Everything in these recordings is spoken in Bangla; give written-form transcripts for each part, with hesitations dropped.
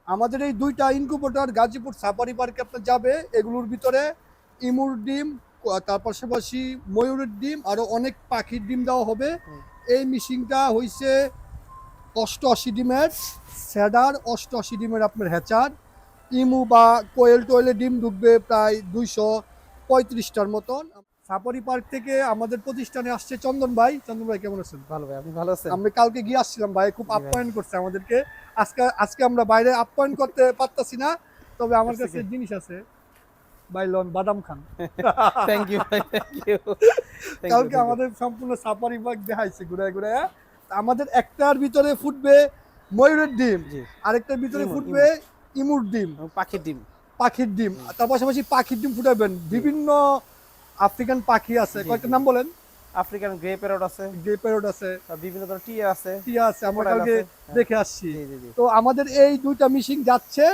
আমাদের এই দুইটা ইনকিউবেটর গাজীপুর সাফারি পার্কে আপনার যাবে। এগুলোর ভিতরে ইমুর ডিম, তার পাশাপাশি ময়ূরের ডিম, আরও অনেক পাখির ডিম দেওয়া হবে। এই মিশিংটা হইছে 88 ডিমের স্যাডার, 88 ডিমের আপনার হ্যাচার। ইমু বা কোয়েল টোয়েলে ডিম ঢুকবে প্রায় 235টার মতন। সাফারি পার্ক থেকে আমাদের প্রতিষ্ঠানে আসছে চন্দন ভাই। চন্দন ভাই কেমন আছেন? ভালো ভাই, আপনি ভালো আছেন? আমি কালকে গিয়ে আসছিলাম ভাই, খুব জি ভাই। আপ্যায়ন করছে আমাদেরকে। আজকে আজকে আমরা বাইরে আপ্যায়ন করতে পারতাছি না, তবে আমার কাছে জিনিস আছে ভাই, লন বাদাম খান। থ্যাংক ইউ ভাই, থ্যাংক ইউ। কালকে আমাদের সম্পূর্ণ সাফারি পার্ক দেখাইছে ঘুরে ঘুরে। আমাদের একটার ভিতরে ফুটবে ময়ূরের ডিম, জি। আরেকটার ভিতরে ফুটবে ইমুর ডিম, পাখির ডিম। পাখির ডিম। তার পাশাপাশি পাখির ডিম ফুটাবেন। বিভিন্ন আফ্রিকান পাখি আছে, কয়েকটা নাম বলেন। আফ্রিকান গ্রে প্যারট আছে, গ্রে প্যারট আছে, বিভিন্ন ধরনের টিয়া আছে। টিয়া আছে, আমরা crocodile কালকে আছে। দেখে আসছি। জি জি জি। তো আমাদের এই দুইটা মিশিং যাচ্ছে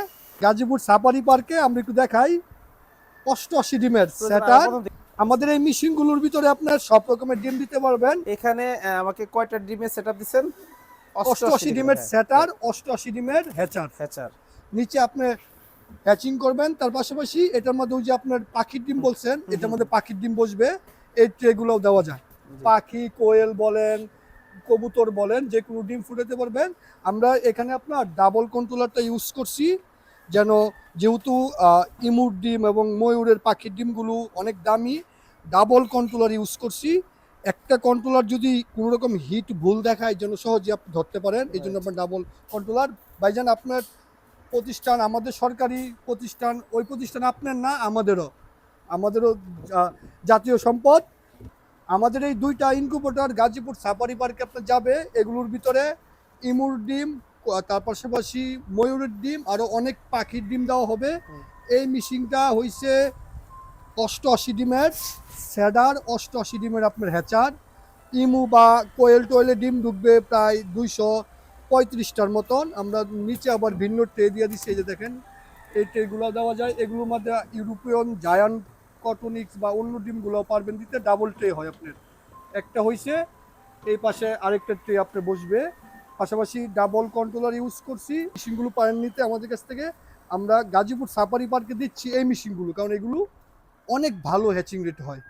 গাজীপুর সাফারি পার্কে। আমরা একটু দেখাই। 88 ডিমের সেটার। আমাদের এই মিশিং গুলোর ভিতরে আপনার সব রকমের ডিম দিতে পারবেন। এখানে আমাকে কয়টা ডিমের সেটআপ দিবেন? 88 ডিমের সেটার, 88 ডিমের হ্যাচার। হ্যাচার। নিচে আপনি হ্যাচিং করবেন। তার পাশাপাশি এটার মধ্যে ওই যে আপনার পাখির ডিম বলছেন, এটার মধ্যে পাখির ডিম বসবে। এই ট্রেগুলোও দেওয়া যায়। পাখি, কোয়েল বলেন, কবুতর বলেন, যে কোনো ডিম ফুটাতে পারবেন। আমরা এখানে আপনার ডাবল কন্ট্রোলারটা ইউজ করছি, যেন যেহেতু ইমুর ডিম এবং ময়ূরের পাখির ডিমগুলো অনেক দামি, ডাবল কন্ট্রোলার ইউজ করছি। একটা কন্ট্রোলার যদি কোনো রকম হিট ভুল দেখায় যেন সহজে আপনি ধরতে পারেন, এই জন্য আপনার ডাবল কন্ট্রোলার। ভাইজান, আপনার প্রতিষ্ঠান আমাদের সরকারি প্রতিষ্ঠান, ওই প্রতিষ্ঠান আপনার না, আমাদেরও জাতীয় সম্পদ। আমাদের এই দুইটা ইনকিউবেটর গাজীপুর সাফারি পার্কে আপনার যাবে। এগুলোর ভিতরে ইমুর ডিম, তার পাশাপাশি ময়ূরের ডিম, আরও অনেক পাখির ডিম দেওয়া হবে। এই মিশিংটা হইছে 88 ডিমের স্যাডার, 88 ডিমের আপনার হ্যাচার। ইমু বা কোয়েল টোয়েলে ডিম ঢুকবে প্রায় 235টার মতন। আমরা নিচে আবার ভিন্ন ট্রে দিয়ে দিচ্ছি, এই যে দেখেন এই ট্রেগুলো দেওয়া যায়। এগুলোর মধ্যে ইউরোপিয়ান জায়ান্ট কটনিক্স বা অন্য ডিমগুলো পারবেন দিতে। ডাবল ট্রে হয় আপনার, একটা হয়েছে, এই পাশে আরেকটা ট্রে আপনার বসবে। পাশাপাশি ডাবল কন্ট্রোলার ইউজ করছি। মেশিনগুলো পারেন নিতে আমাদের কাছ থেকে। আমরা গাজীপুর সাফারি পার্কে দিচ্ছি এই মেশিনগুলো, কারণ এগুলো অনেক ভালো হ্যাচিং রেট হয়।